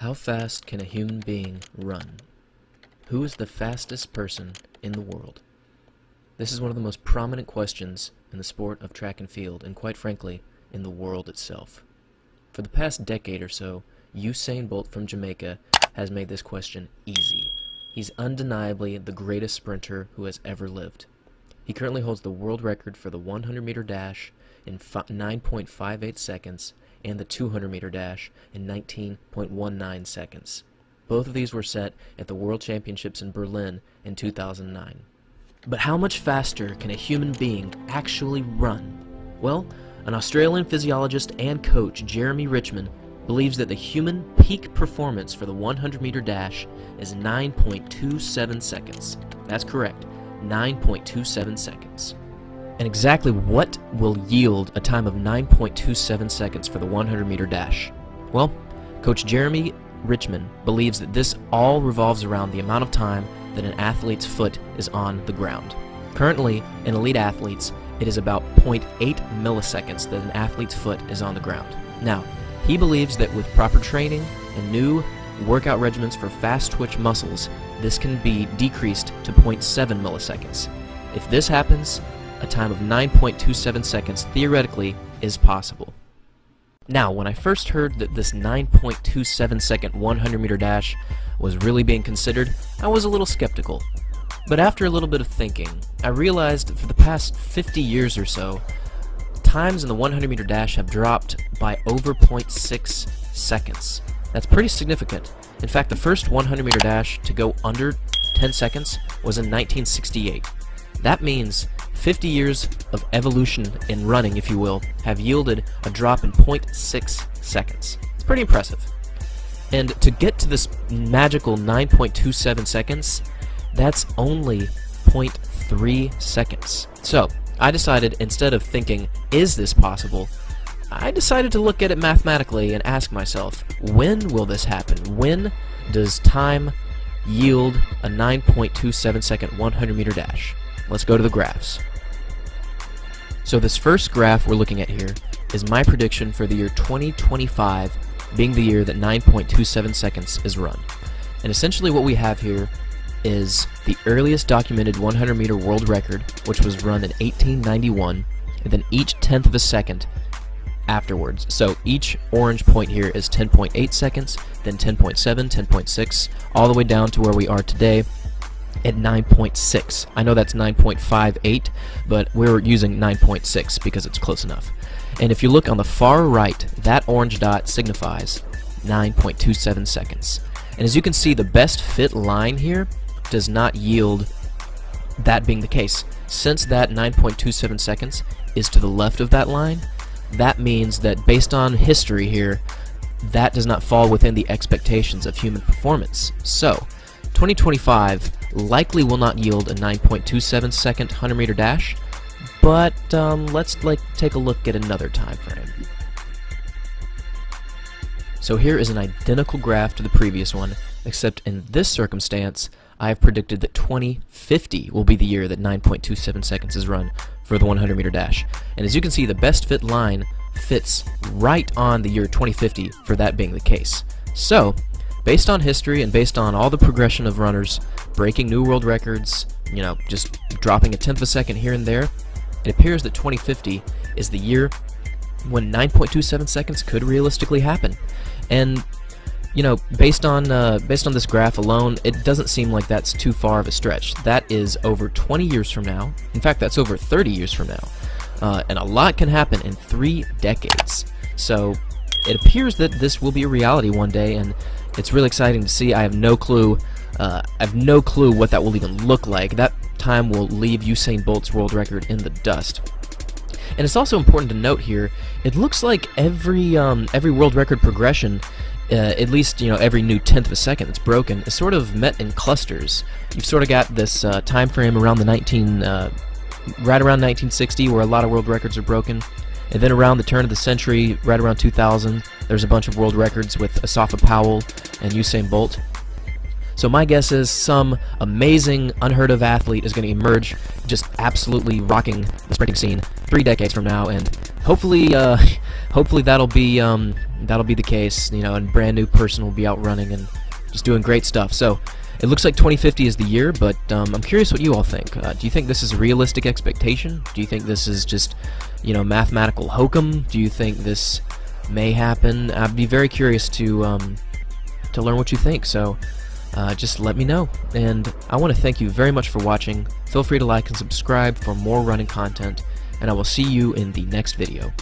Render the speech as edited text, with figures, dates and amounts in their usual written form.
How fast can a human being run? Who is the fastest person in the world? This is one of the most prominent questions in the sport of track and field, and quite frankly, in the world itself. For the past decade or so, Usain Bolt from Jamaica has made this question easy. He's undeniably the greatest sprinter who has ever lived. He currently holds the world record for the 100-meter dash in 9.58 seconds and the 200-meter dash in 19.19 seconds. Both of these were set at the World Championships in Berlin in 2009. But how much faster can a human being actually run? Well, an Australian physiologist and coach, Jeremy Richmond, believes that the human peak performance for the 100-meter dash is 9.27 seconds. That's correct, 9.27 seconds. And exactly what will yield a time of 9.27 seconds for the 100-meter dash? Well, Coach Jeremy Richmond believes that this all revolves around the amount of time that an athlete's foot is on the ground. Currently, in elite athletes, it is about 0.8 milliseconds that an athlete's foot is on the ground. Now, he believes that with proper training and new workout regimens for fast-twitch muscles, this can be decreased to 0.7 milliseconds. If this happens, a time of 9.27 seconds theoretically is possible. Now, when I first heard that this 9.27 second 100-meter dash was really being considered, I was a little skeptical. But after a little bit of thinking, I realized that for the past 50 years or so, times in the 100-meter dash have dropped by over 0.6 seconds. That's pretty significant. In fact, the first 100-meter dash to go under 10 seconds was in 1968. That means 50 years of evolution in running, if you will, have yielded a drop in 0.6 seconds. It's pretty impressive. And to get to this magical 9.27 seconds, that's only 0.3 seconds. So, I decided, instead of thinking, is this possible, I decided to look at it mathematically and ask myself, when will this happen? When does time yield a 9.27 second 100-meter dash? Let's go to the graphs. So this first graph we're looking at here is my prediction for the year 2025 being the year that 9.27 seconds is run. And essentially what we have here is the earliest documented 100-meter world record, which was run in 1891, and then each tenth of a second afterwards. So each orange point here is 10.8 seconds, then 10.7, 10.6, all the way down to where we are today at 9.6. I know that's 9.58, but we're using 9.6 because it's close enough. And if you look on the far right, that orange dot signifies 9.27 seconds. And as you can see, the best fit line here does not yield that being the case. Since that 9.27 seconds is to the left of that line, that means that based on history here, that does not fall within the expectations of human performance. So, 2025 likely will not yield a 9.27 second 100-meter dash, but let's take a look at another time frame. So here is an identical graph to the previous one, except in this circumstance, I have predicted that 2050 will be the year that 9.27 seconds is run for the 100-meter dash. And as you can see, the best fit line fits right on the year 2050 for that being the case. So, based on history and based on all the progression of runners breaking new world records, just dropping a tenth of a second here and there, it appears that 2050 is the year when 9.27 seconds could realistically happen. And based on this graph alone, it doesn't seem like that's too far of a stretch. That is over 20 years from now. In fact, that's over 30 years from now. And a lot can happen in 3 decades. So it appears that this will be a reality one day, and it's really exciting to see. I have no clue what that will even look like. That time will leave Usain Bolt's world record in the dust. And it's also important to note here, it looks like every world record progression, at least every new tenth of a second that's broken, is sort of met in clusters. You've sort of got this time frame around the right around 1960, where a lot of world records are broken. And then around the turn of the century, right around 2000, there's a bunch of world records with Asafa Powell and Usain Bolt. So my guess is some amazing, unheard of athlete is going to emerge, just absolutely rocking the sprinting scene 3 decades from now, and hopefully, hopefully that'll be the case. You know, a brand new person will be out running and just doing great stuff. So it looks like 2050 is the year, but I'm curious what you all think. Do you think this is a realistic expectation? Do you think this is just, you know, mathematical hokum? Do you think this may happen? I'd be very curious to learn what you think. So just let me know. And I want to thank you very much for watching. Feel free to like and subscribe for more running content, and I will see you in the next video.